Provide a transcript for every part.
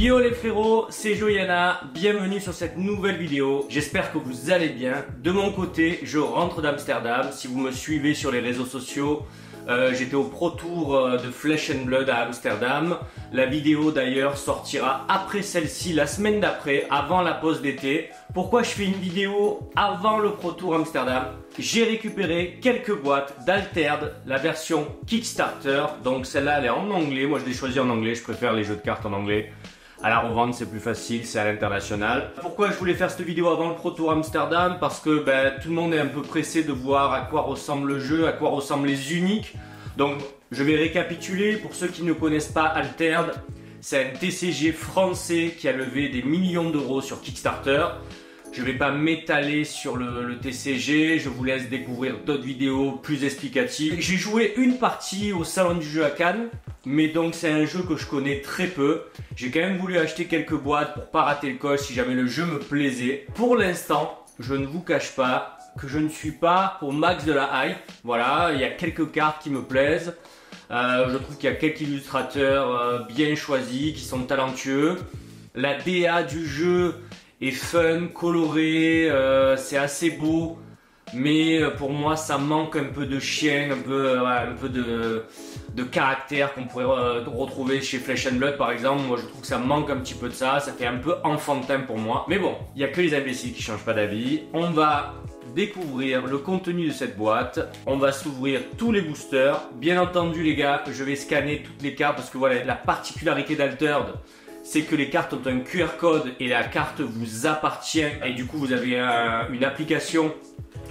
Yo les frérots, c'est Joyana, bienvenue sur cette nouvelle vidéo, j'espère que vous allez bien. De mon côté, je rentre d'Amsterdam, si vous me suivez sur les réseaux sociaux, j'étais au Pro Tour de Flesh and Blood à Amsterdam. La vidéo d'ailleurs sortira après celle-ci, la semaine d'après, avant la pause d'été. Pourquoi je fais une vidéo avant le Pro Tour Amsterdam? J'ai récupéré quelques boîtes d'Alterd, la version Kickstarter. Donc celle-là elle est en anglais, moi je l'ai choisi en anglais, je préfère les jeux de cartes en anglais. À la revente c'est plus facile, c'est à l'international. Pourquoi je voulais faire cette vidéo avant le Pro Tour Amsterdam? Parce que tout le monde est un peu pressé de voir à quoi ressemble le jeu, à quoi ressemblent les uniques. Donc je vais récapituler pour ceux qui ne connaissent pas Alter. C'est un TCG français qui a levé des millions d'euros sur Kickstarter. Je ne vais pas m'étaler sur le TCG, je vous laisse découvrir d'autres vidéos plus explicatives. J'ai joué une partie au salon du jeu à Cannes, mais donc c'est un jeu que je connais très peu. J'ai quand même voulu acheter quelques boîtes pour pas rater le coche si jamais le jeu me plaisait. Pour l'instant, je ne vous cache pas que je ne suis pas au max de la hype. Voilà, il y a quelques cartes qui me plaisent. Je trouve qu'il y a quelques illustrateurs bien choisis, qui sont talentueux. La DA du jeu est fun, coloré, c'est assez beau, mais pour moi ça manque un peu de chien, un peu de caractère qu'on pourrait retrouver chez Flesh and Blood par exemple. Moi je trouve que ça manque un petit peu de ça, ça fait un peu enfantin pour moi. Mais bon, il n'y a que les imbéciles qui changent pas d'avis. On va découvrir le contenu de cette boîte, on va s'ouvrir tous les boosters. Bien entendu les gars, je vais scanner toutes les cartes parce que voilà, la particularité d'Altered, c'est que les cartes ont un QR code et la carte vous appartient et du coup vous avez une application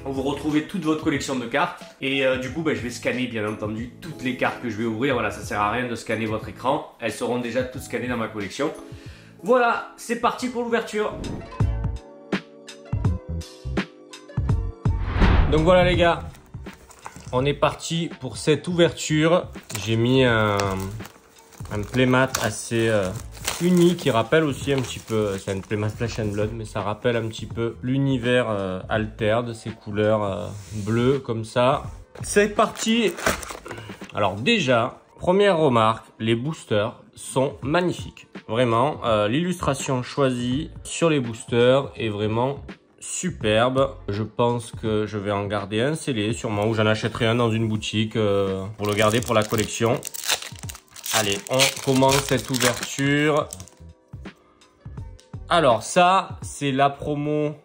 où vous retrouvez toute votre collection de cartes et du coup je vais scanner bien entendu toutes les cartes que je vais ouvrir. Voilà, ça sert à rien de scanner votre écran, elles seront déjà toutes scannées dans ma collection. Voilà, c'est parti pour l'ouverture. Donc voilà les gars, on est parti pour cette ouverture. J'ai mis un playmat assez unique qui rappelle aussi un petit peu, c'est un playmat Flesh and Blood, mais ça rappelle un petit peu l'univers Alter, ces couleurs bleues comme ça. C'est parti. Alors déjà, première remarque, les boosters sont magnifiques. Vraiment, l'illustration choisie sur les boosters est vraiment superbe. Je pense que je vais en garder un scellé sûrement, ou j'en achèterai un dans une boutique pour le garder pour la collection. Allez, on commence cette ouverture. Alors ça, c'est la promo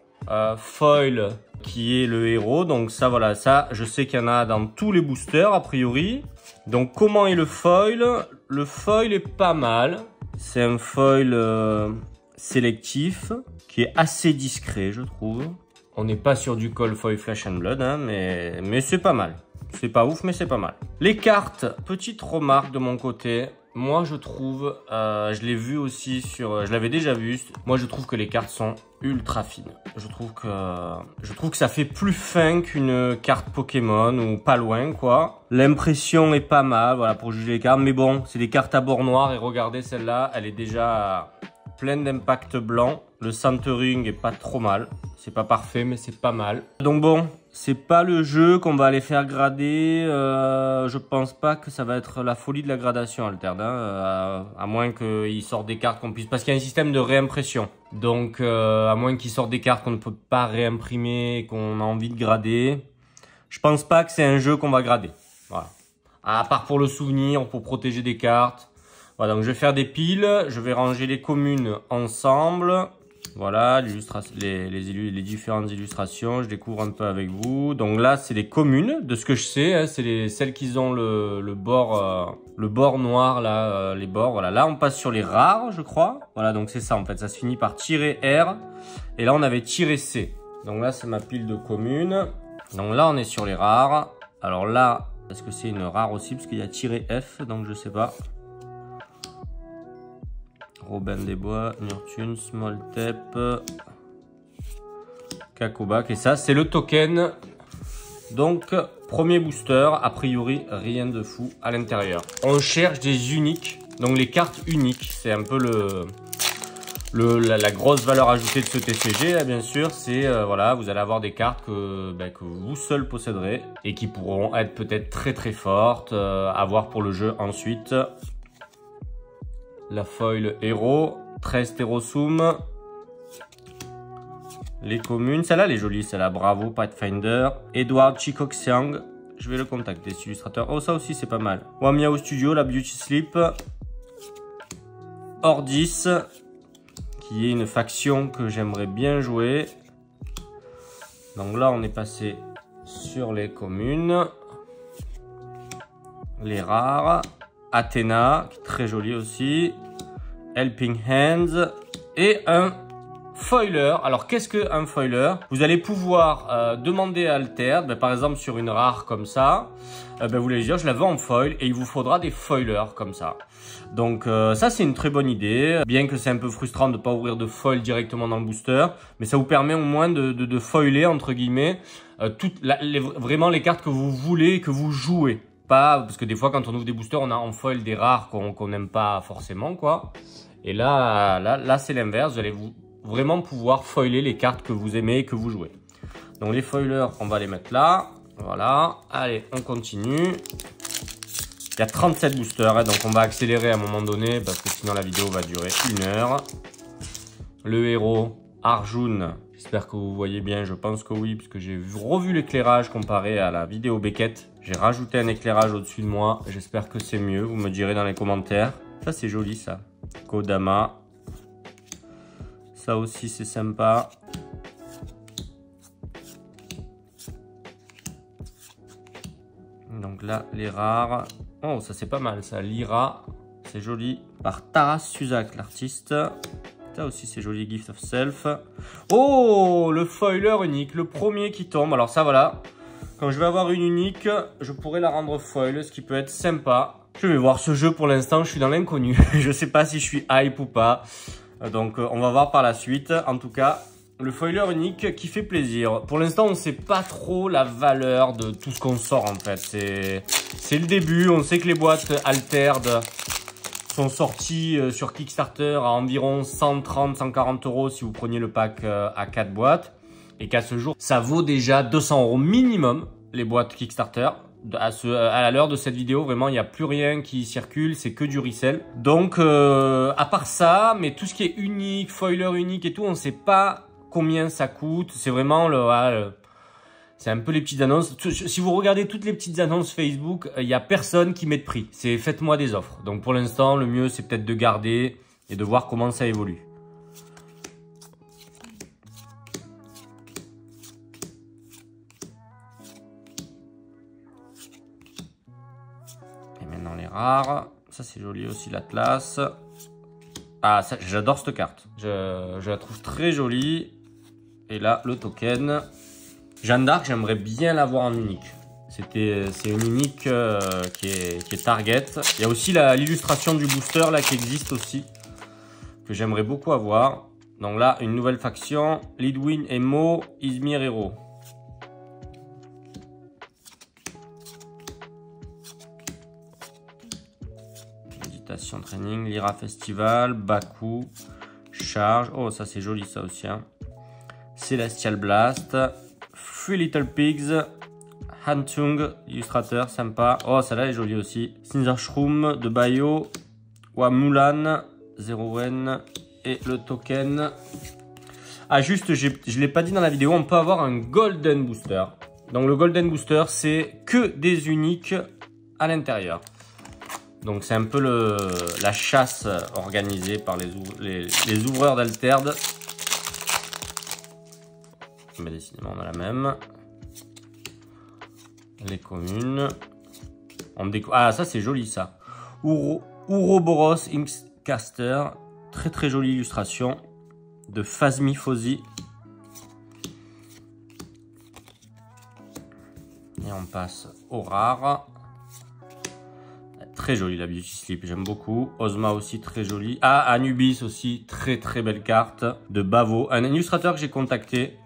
foil qui est le héros. Donc ça, voilà, ça, je sais qu'il y en a dans tous les boosters a priori. Donc comment est le foil? Le foil est pas mal. C'est un foil sélectif qui est assez discret, je trouve. On n'est pas sur du call foil Flesh and Blood, hein, mais c'est pas mal. C'est pas ouf, mais c'est pas mal. Les cartes, petite remarque de mon côté. Moi, je trouve, je l'ai vu aussi sur, je l'avais déjà vu. Moi, je trouve que les cartes sont ultra fines. Je trouve que ça fait plus fin qu'une carte Pokémon ou pas loin, quoi. L'impression est pas mal, voilà, pour juger les cartes. Mais bon, c'est des cartes à bord noir et regardez celle-là, elle est déjà pleine d'impact blanc. Le centering est pas trop mal. C'est pas parfait, mais c'est pas mal. Donc bon, c'est pas le jeu qu'on va aller faire grader. Je pense pas que ça va être la folie de la gradation Alter, hein, à moins qu'il sorte des cartes qu'on puisse... Parce qu'il y a un système de réimpression. Donc à moins qu'il sorte des cartes qu'on ne peut pas réimprimer et qu'on a envie de grader. Je pense pas que c'est un jeu qu'on va grader. Voilà. À part pour le souvenir, pour protéger des cartes. Voilà, donc je vais faire des piles. Je vais ranger les communes ensemble. Voilà, les différentes illustrations, je découvre un peu avec vous. Donc là, c'est les communes, de ce que je sais, hein, c'est celles qui ont le bord noir, là, les bords. Voilà, là, on passe sur les rares, je crois. Voilà, donc c'est ça, en fait, ça se finit par -R. Et là, on avait -C. Donc là, c'est ma pile de communes. Donc là, on est sur les rares. Alors là, est-ce que c'est une rare aussi? Parce qu'il y a -F, donc je sais pas. Robin des Bois, Nurtune, Smoltep, Kakobac. Et ça, c'est le token. Donc, premier booster. A priori, rien de fou à l'intérieur. On cherche des uniques. Donc, les cartes uniques. C'est un peu la grosse valeur ajoutée de ce TCG, là, bien sûr. C'est, voilà, vous allez avoir des cartes que vous seul posséderez. Et qui pourront être peut-être très très fortes. À voir pour le jeu ensuite. La foil héros. 13 Terosum. Les communes, celle-là elle est jolie, celle-là, bravo, Pathfinder. Edward Chikoxiang, je vais le contacter, cet illustrateur. Oh, ça aussi c'est pas mal. Wamiao Studio, la Beauty Sleep. Ordis, qui est une faction que j'aimerais bien jouer. Donc là, on est passé sur les communes. Les rares. Athéna, qui est très jolie aussi. Helping Hands. Et un foiler. Alors, qu'est-ce qu'un foiler? Vous allez pouvoir demander à Altered, par exemple sur une rare comme ça, vous allez dire je la veux en foil et il vous faudra des foilers comme ça. Donc ça c'est une très bonne idée, bien que c'est un peu frustrant de ne pas ouvrir de foil directement dans le booster, mais ça vous permet au moins de foiler entre guillemets vraiment les cartes que vous voulez, que vous jouez. Pas, parce que des fois quand on ouvre des boosters on a en foil des rares qu'on n'aime pas forcément quoi. Et là c'est l'inverse, vous allez vraiment pouvoir foiler les cartes que vous aimez et que vous jouez. Donc les foilers, on va les mettre là. Voilà. Allez, on continue. Il y a 37 boosters, hein, donc on va accélérer à un moment donné parce que sinon la vidéo va durer 1 heure. Le héros, Arjun. J'espère que vous voyez bien, je pense que oui, puisque j'ai revu l'éclairage comparé à la vidéo Beckett. J'ai rajouté un éclairage au-dessus de moi. J'espère que c'est mieux, vous me direz dans les commentaires. Ça, c'est joli, ça. Kodama. Ça aussi, c'est sympa. Donc là, les rares. Oh, ça, c'est pas mal, ça. Lyra, c'est joli. Par Taras Suzak, l'artiste. Ça aussi, c'est joli. Gift of Self. Oh, le foiler unique. Le premier qui tombe. Alors ça, voilà. Quand je vais avoir une unique, je pourrais la rendre foil, ce qui peut être sympa. Je vais voir ce jeu pour l'instant. Je suis dans l'inconnu. Je sais pas si je suis hype ou pas. Donc on va voir par la suite. En tout cas, le foiler unique qui fait plaisir. Pour l'instant, on ne sait pas trop la valeur de tout ce qu'on sort en fait. C'est le début. On sait que les boîtes Altered sont sorties sur Kickstarter à environ 130-140 € si vous preniez le pack à 4 boîtes. Et qu'à ce jour, ça vaut déjà 200 € minimum les boîtes Kickstarter. À l'heure de cette vidéo, vraiment, il n'y a plus rien qui circule, c'est que du resell. Donc, à part ça, mais tout ce qui est unique, foiler unique et tout, on ne sait pas combien ça coûte. C'est vraiment c'est un peu les petites annonces. Si vous regardez toutes les petites annonces Facebook, il n'y a personne qui met de prix. C'est faites-moi des offres. Donc, pour l'instant, le mieux, c'est peut-être de garder et de voir comment ça évolue. Les rares, ça c'est joli aussi l'Atlas. Ah, j'adore cette carte, je la trouve très jolie. Et là le token Jeanne d'Arc, j'aimerais bien l'avoir en unique. C'est une unique qui est target. Il y a aussi l'illustration du booster là qui existe aussi, que j'aimerais beaucoup avoir. Donc là une nouvelle faction, Lidwin et Mo Izmir Hero. Training, Lyra Festival, Baku, Charge. Oh, ça c'est joli ça aussi. Hein. Celestial Blast, Free Little Pigs, Hantung, illustrateur sympa. Oh, celle-là est jolie aussi. Cindershroom de Bayo, Wamulan, Zero Wen et le token. Ah, juste, je ne l'ai pas dit dans la vidéo, on peut avoir un Golden Booster. Donc, le Golden Booster, c'est que des uniques à l'intérieur. Donc c'est un peu la chasse organisée par les ouvreurs d'Altered. Mais décidément on a la même. Les communes. Ah ça c'est joli ça. Ouroboros Inkcaster. Très très jolie illustration de Phasmi Fozzy. Et on passe aux rares. Très jolie la Beauty Sleep, j'aime beaucoup. Ozma aussi très jolie. Ah, Anubis aussi, très très belle carte. De Bavo, un illustrateur que j'ai contacté.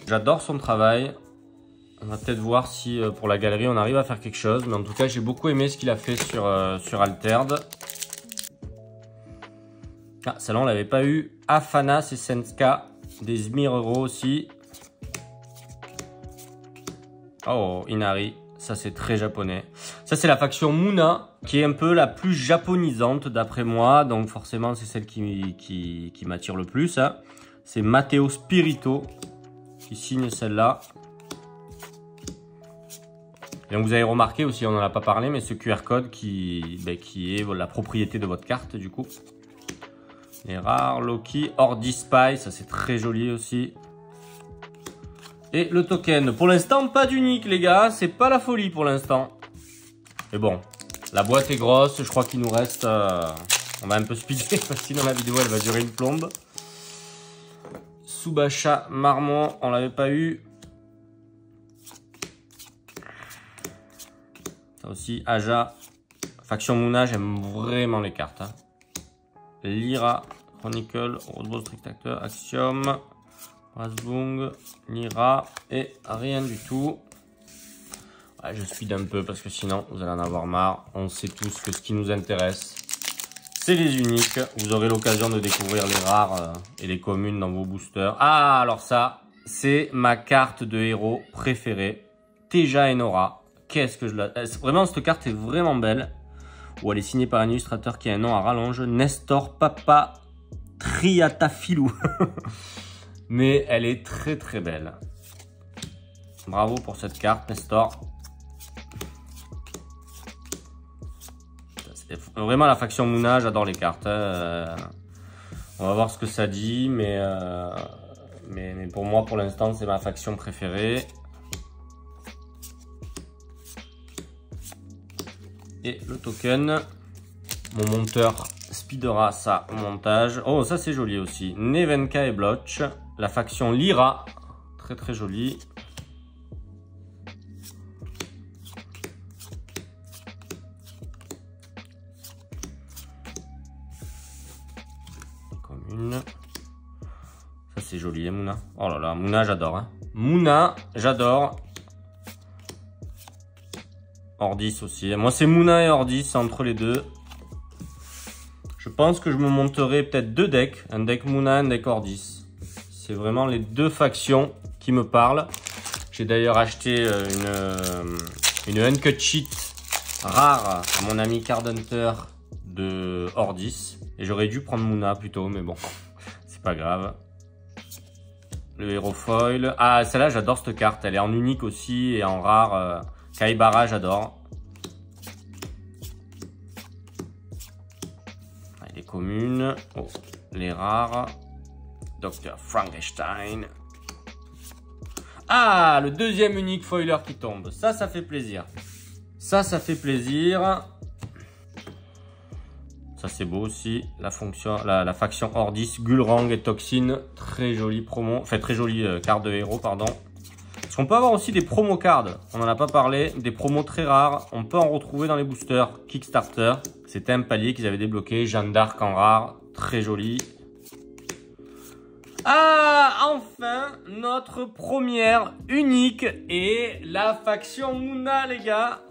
J'adore son travail. On va peut-être voir si pour la galerie on arrive à faire quelque chose. Mais en tout cas, j'ai beaucoup aimé ce qu'il a fait sur Altered. Ah, celle-là on l'avait pas eu. Afana Senska, des Zmir Euro aussi. Oh, Inari. Ça, c'est très japonais. Ça, c'est la faction Muna, qui est un peu la plus japonisante d'après moi. Donc forcément, c'est celle qui m'attire le plus. Hein. C'est Matteo Spirito qui signe celle-là. Et donc vous avez remarqué aussi, on n'en a pas parlé, mais ce QR code qui est la propriété de votre carte du coup. Les rares, Loki, Ordi Spy, ça c'est très joli aussi. Et le token, pour l'instant pas d'unique les gars, c'est pas la folie pour l'instant. Mais bon, la boîte est grosse, je crois qu'il nous reste... on va un peu speeder, parce que sinon la vidéo elle va durer une plombe. Tsubasa Marmon, on l'avait pas eu. Ça aussi, Aja, faction Muna, j'aime vraiment les cartes. Hein. Lyra, Chronicle, Rosebud Strict Actor, Axiom, Rasbung, Lyra et rien du tout. Ouais, je speed un peu parce que sinon vous allez en avoir marre. On sait tous que ce qui nous intéresse, c'est les uniques. Vous aurez l'occasion de découvrir les rares et les communes dans vos boosters. Ah, alors ça, c'est ma carte de héros préférée, Teja Enora. Qu'est-ce que je la... Vraiment, cette carte est vraiment belle. Ou elle est signée par un illustrateur qui a un nom à rallonge, Nestor Papa Triatafilou. Mais elle est très très belle. Bravo pour cette carte, Nestor. Vraiment la faction Muna, j'adore les cartes. On va voir ce que ça dit, mais pour moi, pour l'instant, c'est ma faction préférée. Et le token, mon monteur speedera ça au montage. Oh, ça c'est joli aussi. Nevenka et Blotch, la faction Lyra, très très jolie. Commune. Ça c'est joli, hein, Muna. Oh là là, Muna j'adore. Hein. Muna, j'adore. Ordis aussi. Moi, c'est Muna et Ordis entre les deux. Je pense que je me monterai peut-être deux decks. Un deck Muna, un deck Ordis. C'est vraiment les deux factions qui me parlent. J'ai d'ailleurs acheté une Uncut Sheet rare à mon ami Card Hunter de Ordis. Et j'aurais dû prendre Muna plutôt, mais bon, c'est pas grave. Le héros foil. Ah, celle-là, j'adore cette carte. Elle est en unique aussi et en rare. Kaibara, j'adore. Les communes. Oh, les rares. Dr. Frankenstein. Ah, le deuxième unique foiler qui tombe. Ça fait plaisir. Ça fait plaisir. Ça, c'est beau aussi. La faction Ordis, Gulrang et Toxin. Très jolie promo. Enfin, très jolie carte de héros, pardon. Parce qu'on peut avoir aussi des promo cards, on n'en a pas parlé, des promos très rares, on peut en retrouver dans les boosters Kickstarter. C'était un palier qu'ils avaient débloqué, Jeanne d'Arc en rare, très joli. Ah, enfin, notre première unique et la faction Muna, les gars.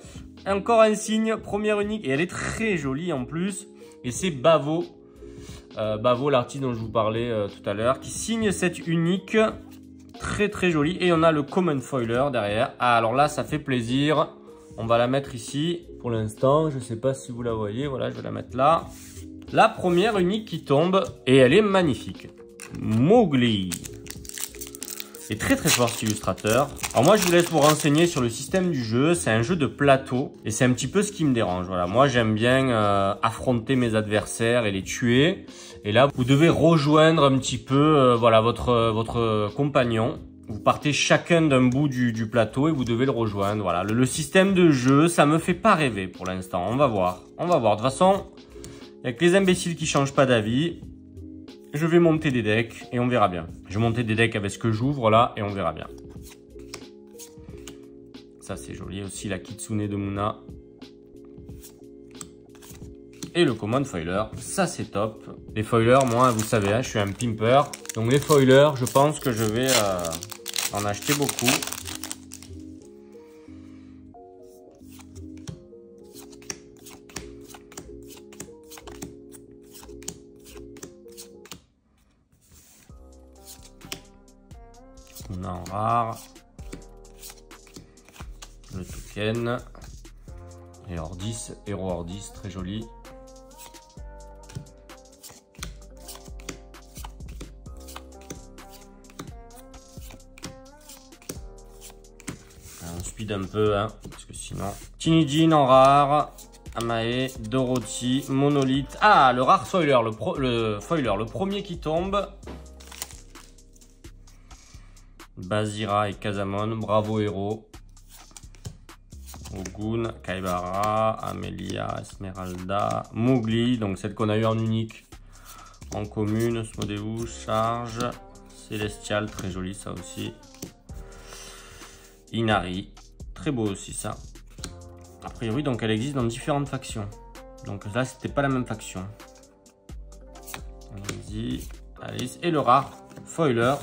Encore un signe, première unique, et elle est très jolie en plus. Et c'est Bavo, Bavo, l'artiste dont je vous parlais tout à l'heure, qui signe cette unique. Très très joli. Et on a le Common Foiler derrière. Ah, alors là, ça fait plaisir. On va la mettre ici. Pour l'instant, je ne sais pas si vous la voyez. Voilà, je vais la mettre là. La première unique qui tombe. Et elle est magnifique. Mowgli. C'est très très fort cet illustrateur. Alors moi, je vous laisse vous renseigner sur le système du jeu. C'est un jeu de plateau. Et c'est un petit peu ce qui me dérange. Voilà, moi, j'aime bien affronter mes adversaires et les tuer. Et là, vous devez rejoindre un petit peu voilà, votre compagnon. Vous partez chacun d'un bout du plateau et vous devez le rejoindre. Voilà, le système de jeu, ça me fait pas rêver pour l'instant. On va voir. On va voir. De toute façon, il n'y a que les imbéciles qui changent pas d'avis. Je vais monter des decks et on verra bien. Je vais monter des decks avec ce que j'ouvre là et on verra bien. Ça, c'est joli aussi, la Kitsune de Muna. Et le Common Foiler, ça c'est top. Les foilers, moi, vous savez, hein, je suis un pimper. Donc les foilers, je pense que je vais en acheter beaucoup. On a en rare. Le token. Et Ordis, héros Ordis, très joli. On speed un peu, hein, parce que sinon... Tinijin en rare, Amae, Dorothy, Monolith. Ah, le rare foiler, le premier qui tombe. Bazira et Kazamon, bravo héros. Ogun, Kaibara, Amelia, Esmeralda, Mowgli, donc celle qu'on a eu en unique, en commune, Smodeus, Charge, Célestial, très joli ça aussi. Inari, très beau aussi ça. A priori donc elle existe dans différentes factions. Donc là c'était pas la même faction. Allez-y, Alice. Et le rare, foiler,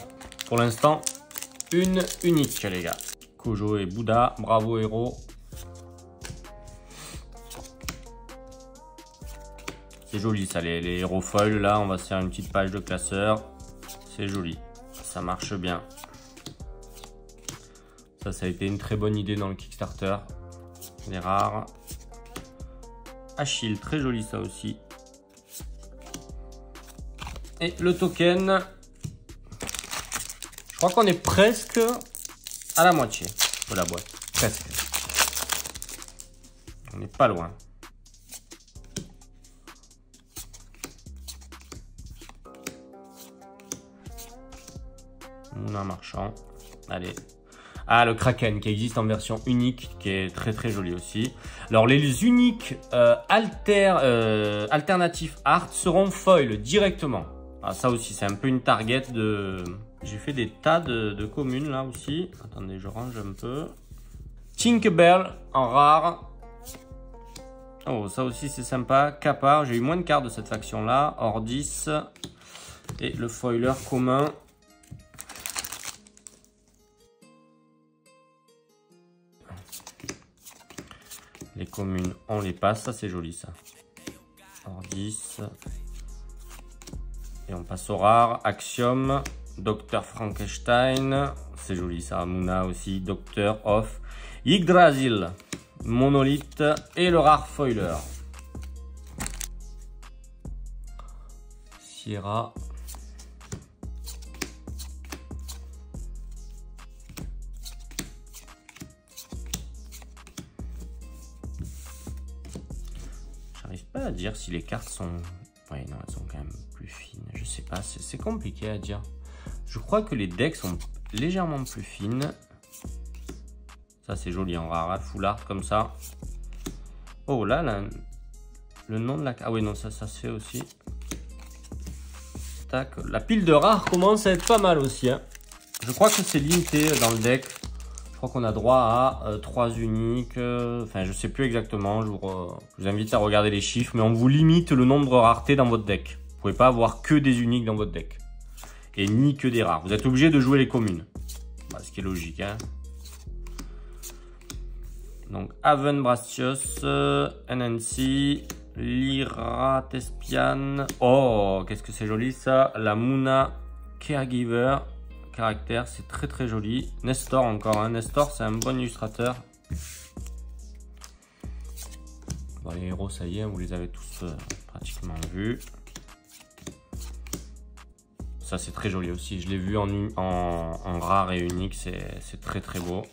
pour l'instant, une unique les gars. Kojo et Bouddha, bravo héros. C'est joli ça, les héros foils là, on va se faire une petite page de classeur. C'est joli, ça marche bien. Ça a été une très bonne idée dans le Kickstarter. Les rares. Achille, très joli ça aussi. Et le token, je crois qu'on est presque à la moitié de la boîte. Presque. On n'est pas loin. Mouna marchand. Allez. Ah, le Kraken qui existe en version unique, qui est très très joli aussi. Alors les uniques alternatifs art seront foil directement. Ah, ça aussi, c'est un peu une target de... J'ai fait des tas de communes là aussi. Attendez, je range un peu. Tinkerbell en rare. Oh, ça aussi c'est sympa. Kappa, j'ai eu moins de cartes de cette faction là. Ordis. Et le foiler commun. Les communes, on les passe. Ça c'est joli ça. Ordis. Et on passe au rare. Axiom. Dr Frankenstein. C'est joli ça. Mouna aussi. Docteur of Yggdrasil. Monolith. Et le rare foiler. Sierra. J'arrive pas à dire si les cartes sont... Ouais, non, elles sont quand même plus fines. Je sais pas, c'est compliqué à dire. Je crois que les decks sont légèrement plus fines. Ça, c'est joli en rare, full art comme ça. Oh là, le nom de la carte. Ah oui, non, ça se fait aussi. Tac. La pile de rares commence à être pas mal aussi. Hein. Je crois que c'est limité dans le deck. Je crois qu'on a droit à 3 uniques. Enfin, je sais plus exactement. Je vous invite à regarder les chiffres. Mais on vous limite le nombre de raretés dans votre deck. Vous pouvez pas avoir que des uniques dans votre deck. Et ni que des rares. Vous êtes obligé de jouer les communes. Bah, ce qui est logique. Hein. Donc, Haven Brastios, NNC, Lyra Tespian. Oh, qu'est-ce que c'est joli ça. La Mouna Caregiver. Caractère, c'est très très joli. Nestor encore. Hein. Nestor, c'est un bon illustrateur. Bon, les héros, ça y est, vous les avez tous pratiquement vus. Ça, c'est très joli aussi. Je l'ai vu en rare et unique. C'est très très beau.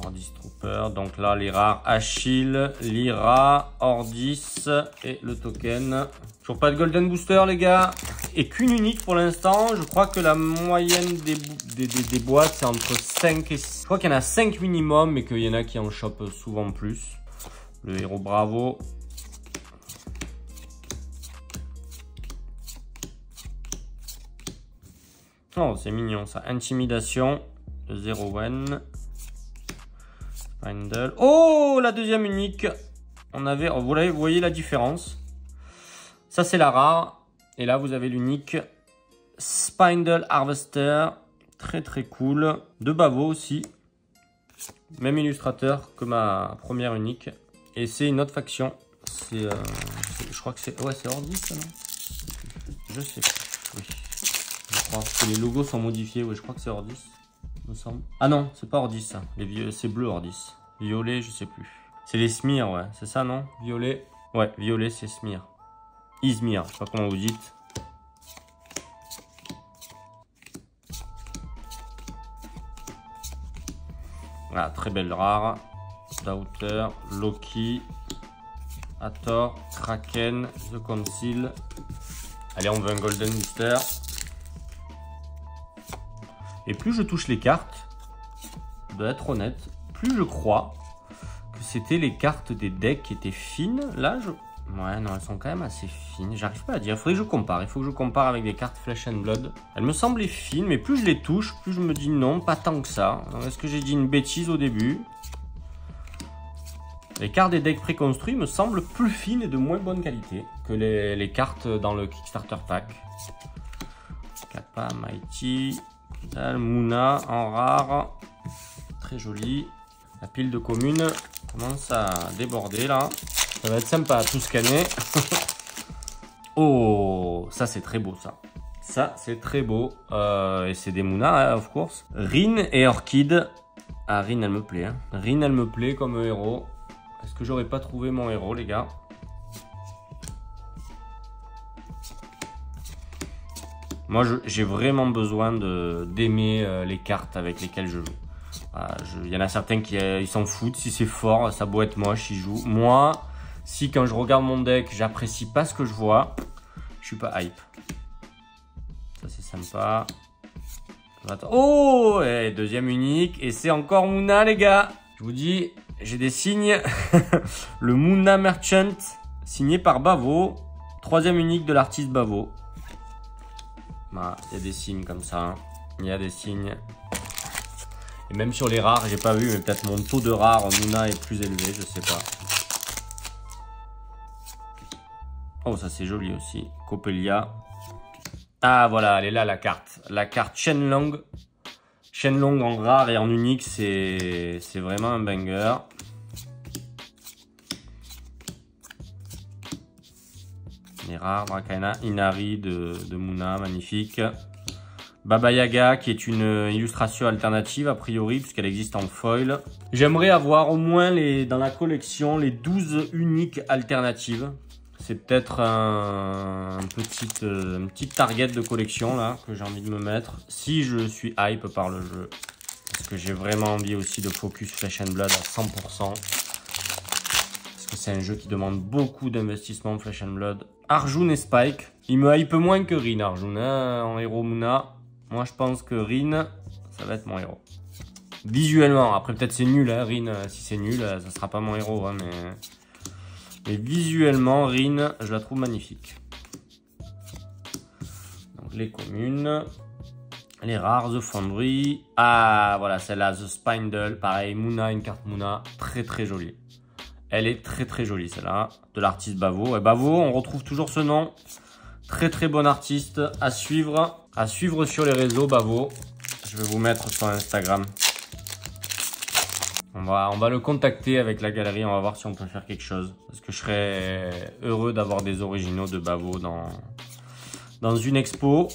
Ordis Trooper. Donc là, les rares Achille, Lyra, Ordis et le token. Toujours pas de Golden Booster, les gars. Et qu'une unique pour l'instant. Je crois que la moyenne des boîtes, c'est entre 5 et 6. Je crois qu'il y en a 5 minimum, mais qu'il y en a qui en chopent souvent plus. Le héros Bravo. Oh, c'est mignon ça. Intimidation de Zero One. Spindle. Oh, la deuxième unique. On avait, oh, vous voyez la différence. Ça, c'est la rare. Et là, vous avez l'unique Spindle Harvester. Très, très cool. De Bavo aussi. Même illustrateur que ma première unique. Et c'est une autre faction. C'est, je crois que c'est, ouais, c'est Ordis, ça, non? Je sais plus. Oui. Je crois que les logos sont modifiés. Oui, je crois que c'est Ordis, me semble. Ah non, c'est pas Ordis, ça. C'est bleu Ordis. Violet, je sais plus. C'est les Smir, ouais. C'est ça, non? Violet. Ouais, violet, c'est Smir. Izmir, je sais pas comment vous dites. Voilà, très belle rare. Doubter, Loki, Hathor, Kraken, The Council. Allez, on veut un Golden Booster. Et plus je touche les cartes, je dois être honnête, plus je crois que c'était les cartes des decks qui étaient fines. Là, ouais, non, elles sont quand même assez fines. J'arrive pas à dire. Il faudrait que je compare. Il faut que je compare avec des cartes Flesh and Blood. Elles me semblaient fines, mais plus je les touche, plus je me dis non, pas tant que ça. Est-ce que j'ai dit une bêtise au début? Les cartes des decks préconstruits me semblent plus fines et de moins bonne qualité que les cartes dans le Kickstarter Pack. Kappa, Mighty, Muna en rare. Très joli. La pile de communes commence à déborder là. Ça va être sympa à tout scanner. Oh, ça c'est très beau ça. Ça c'est très beau. Et c'est des Muna, hein, of course. Rin et Orchid. Ah, Rin elle me plaît. Hein. Rin elle me plaît comme héros. Est-ce que j'aurais pas trouvé mon héros, les gars? Moi, j'ai vraiment besoin d'aimer les cartes avec lesquelles je joue. Il y en a certains qui ils s'en foutent. Si c'est fort, ça doit être moche, ils jouent. Moi, si quand je regarde mon deck, j'apprécie pas ce que je vois, je suis pas hype. Ça, c'est sympa. Oh, et deuxième unique. Et c'est encore Muna, les gars. Je vous dis... J'ai des signes. Le Muna Merchant, signé par Bavo. Troisième unique de l'artiste Bavo. Bah, il y a des signes comme ça. Hein. Il y a des signes. Et même sur les rares, j'ai pas vu, mais peut-être mon taux de rares Muna est plus élevé, je sais pas. Oh, ça c'est joli aussi. Coppelia. Ah, voilà, elle est là la carte. La carte Shenlong. Shenlong en rare et en unique, c'est vraiment un banger. Les rares, Dracana, Inari de Muna, magnifique. Baba Yaga, qui est une illustration alternative, a priori, puisqu'elle existe en foil. J'aimerais avoir au moins dans la collection les 12 uniques alternatives. C'est peut-être un petit target de collection là que j'ai envie de me mettre si je suis hype par le jeu. Parce que j'ai vraiment envie aussi de focus Flesh and Blood à 100%. Parce que c'est un jeu qui demande beaucoup d'investissement Flesh and Blood. Arjun et Spike. Il me hype moins que Rin, Arjun, hein, en héros Muna. Moi je pense que Rin, ça va être mon héros. Visuellement, après peut-être c'est nul, hein, Rin, si c'est nul, ça sera pas mon héros, hein, mais visuellement, Rin, je la trouve magnifique. Donc les communes, les rares, The Foundry. Ah, voilà, celle-là, The Spindle. Pareil, Muna, une carte Muna, très très jolie. Elle est très très jolie, celle-là, de l'artiste Bavo. Et Bavo, on retrouve toujours ce nom. Très très bon artiste à suivre sur les réseaux, Bavo. Je vais vous mettre son Instagram. On va le contacter avec la galerie, on va voir si on peut faire quelque chose. Parce que je serais heureux d'avoir des originaux de Bavo dans une expo.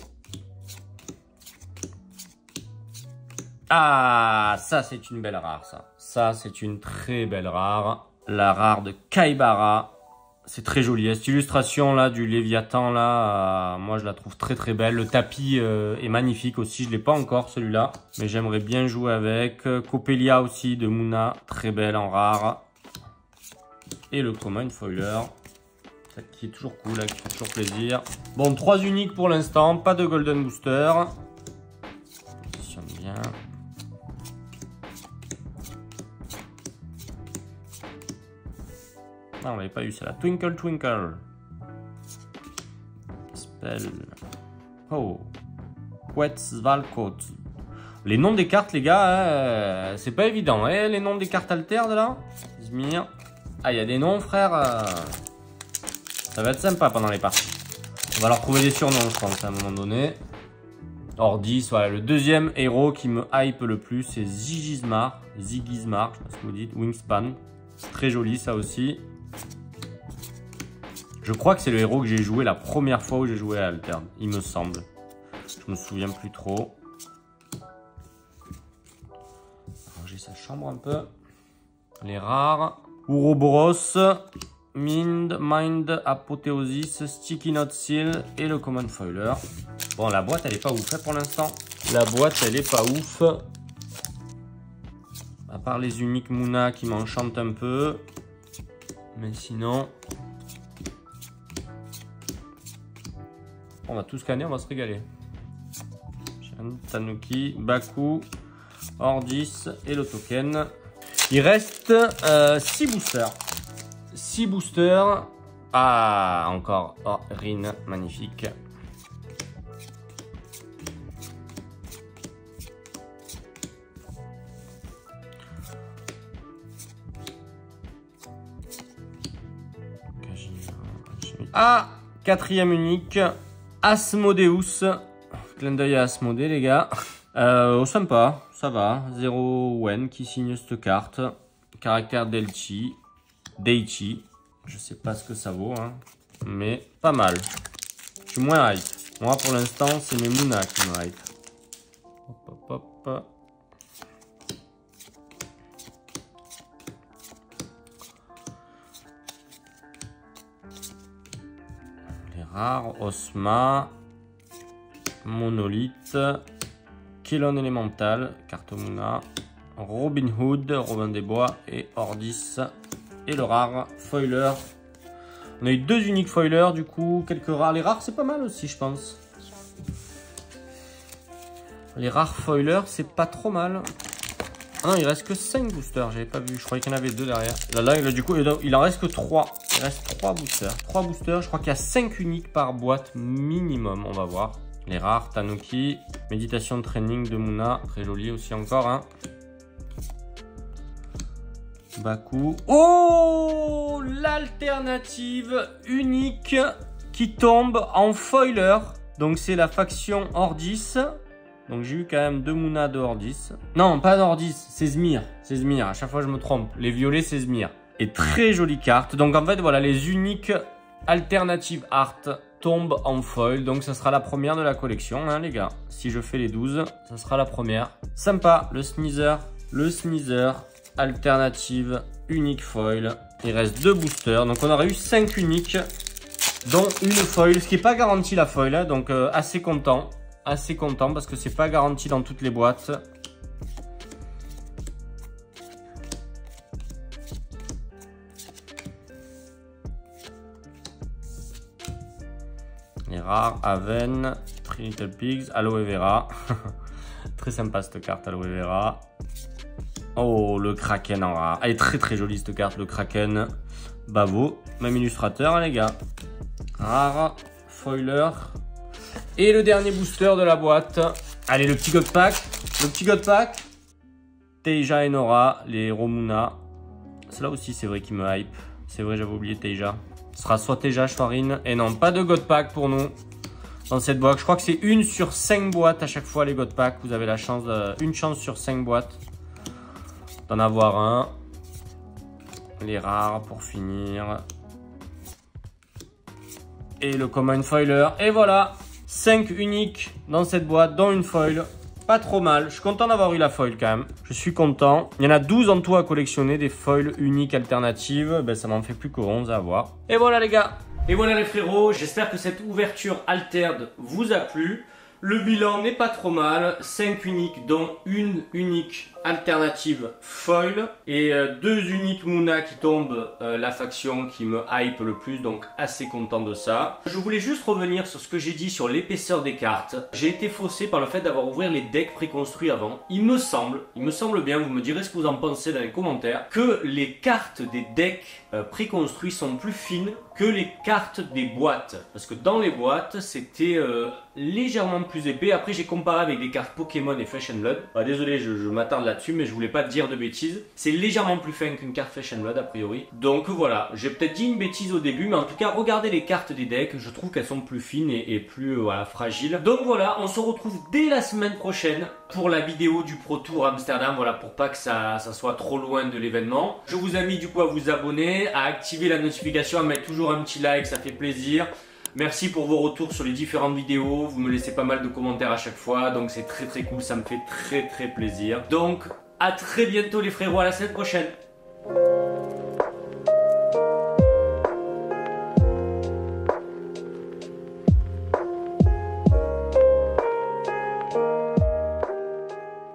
Ah, ça c'est une belle rare, ça. Ça c'est une très belle rare. La rare de Kaibara. C'est très joli. Cette illustration là du Léviathan là, moi je la trouve très très belle. Le tapis est magnifique aussi. Je l'ai pas encore celui-là, mais j'aimerais bien jouer avec. Coppelia aussi de Muna, très belle en rare. Et le Common Foiler, qui est toujours cool, qui fait toujours plaisir. Bon, 3 uniques pour l'instant, pas de Golden Booster. Positionne bien. Ah, on l'avait pas eu, c'est la Twinkle Twinkle. Spell. Oh. Quetzalcoatl. Les noms des cartes, les gars, c'est pas évident. Hein, les noms des cartes alternes, là. Zmir. Ah, il y a des noms, frère. Ça va être sympa pendant les parties. On va leur trouver des surnoms, je pense, à un moment donné. Ordis, voilà. Le deuxième héros qui me hype le plus, c'est Zigismar. Zigismar, je sais pas ce que vous dites. Wingspan. C'est très joli, ça aussi. Je crois que c'est le héros que j'ai joué la première fois où j'ai joué à Altern, il me semble. Je me souviens plus trop. Ranger sa chambre un peu. Les rares. Ouroboros, Mind, Apothéosis, Sticky Note Seal et le Common Foiler. Bon, la boîte, elle est pas ouf hein, pour l'instant. La boîte, elle est pas ouf. À part les uniques Muna qui m'enchantent un peu. Mais sinon... On va tout scanner, on va se régaler. Tanuki, Baku, Ordis et le token. Il reste 6 boosters. 6 boosters. Ah, encore. Oh, Rin, magnifique. Ah, 4e unique. Asmodeus. Clin d'œil à Asmodée, les gars. Sympa, ça va. 0 Wen qui signe cette carte. Caractère Daichi. Je sais pas ce que ça vaut, hein, mais pas mal. Je suis moins hype. Moi, pour l'instant, c'est mes Muna qui me hype. Hop, hop, hop. Les rares, Osma. Monolith, Kelon Elemental, carte Muna, Robin Hood, Robin des Bois et Ordis. Et le rare Foiler. On a eu 2 uniques Foilers du coup, quelques rares. Les rares c'est pas mal aussi je pense. Les rares Foilers c'est pas trop mal. Ah non, il reste que 5 boosters, j'avais pas vu, je croyais qu'il y en avait 2 derrière. Là, du coup, il en reste que 3. Il reste 3 boosters. 3 boosters, je crois qu'il y a 5 uniques par boîte minimum, on va voir. Les rares, Tanuki, méditation de training de Muna, très joli aussi encore. Hein. Baku. Oh, l'alternative unique qui tombe en foiler. Donc c'est la faction Ordis. Donc j'ai eu quand même 2 Muna de Ordis. Non, pas d'Ordis, c'est Zmir. C'est Zmir, à chaque fois je me trompe. Les violets c'est Zmir. Et très jolie carte. Donc en fait voilà, les uniques alternatives art tombe en foil, donc ça sera la première de la collection, hein, les gars. Si je fais les 12, ça sera la première. Sympa, le Sneaser, alternative, unique foil. Il reste 2 boosters, donc on aurait eu 5 uniques, dont une foil, ce qui n'est pas garanti la foil, hein, donc assez content parce que c'est pas garanti dans toutes les boîtes. Les rares, Aven, Three Little Pigs, Aloe Vera. Très sympa cette carte, Aloe Vera. Oh, le Kraken en rare. Elle est très très jolie cette carte, le Kraken. Bavo, même illustrateur, hein, les gars. Rare, foiler. Et le dernier booster de la boîte. Allez, le petit God Pack. Teija et Nora, les Romuna. Cela aussi, c'est vrai qu'il me hype. C'est vrai, j'avais oublié Teija. Ce sera soit Teija, soit Rin. Et non, pas de God Pack pour nous dans cette boîte. Je crois que c'est 1 sur 5 boîtes à chaque fois les God Pack. Vous avez la chance, une chance sur 5 boîtes d'en avoir un. Les rares pour finir. Et le Common Foiler. Et voilà, 5 uniques dans cette boîte, dont une foil. Pas trop mal. Je suis content d'avoir eu la foil quand même. Je suis content. Il y en a 12 en tout à collectionner, des foils uniques alternatives. Ben, ça m'en fait plus que 11 à avoir. Et voilà les gars. Et voilà les frérots. J'espère que cette ouverture alterne vous a plu. Le bilan n'est pas trop mal. 5 uniques dont une unique alternative foil. Et 2 uniques Muna qui tombent, la faction qui me hype le plus. Donc assez content de ça. Je voulais juste revenir sur ce que j'ai dit sur l'épaisseur des cartes. J'ai été faussé par le fait d'avoir ouvert les decks préconstruits avant. Il me semble bien, vous me direz ce que vous en pensez dans les commentaires, que les cartes des decks préconstruits sont plus fines que les cartes des boîtes. Parce que dans les boîtes, c'était légèrement plus épais. Après, j'ai comparé avec des cartes Pokémon et Flesh and Blood. Désolé, je m'attarde là-dessus, mais je voulais pas dire de bêtises. C'est légèrement plus fin qu'une carte Flesh and Blood, a priori. Donc voilà, j'ai peut-être dit une bêtise au début, mais en tout cas, regardez les cartes des decks. Je trouve qu'elles sont plus fines et plus voilà, fragiles. Donc voilà, on se retrouve dès la semaine prochaine pour la vidéo du Pro Tour Amsterdam. Voilà, pour pas que ça soit trop loin de l'événement. Je vous invite du coup à vous abonner, à activer la notification, à mettre toujours un petit like, ça fait plaisir. Merci pour vos retours sur les différentes vidéos, vous me laissez pas mal de commentaires à chaque fois, donc c'est très cool, ça me fait très plaisir. Donc à très bientôt les frérots, à la semaine prochaine.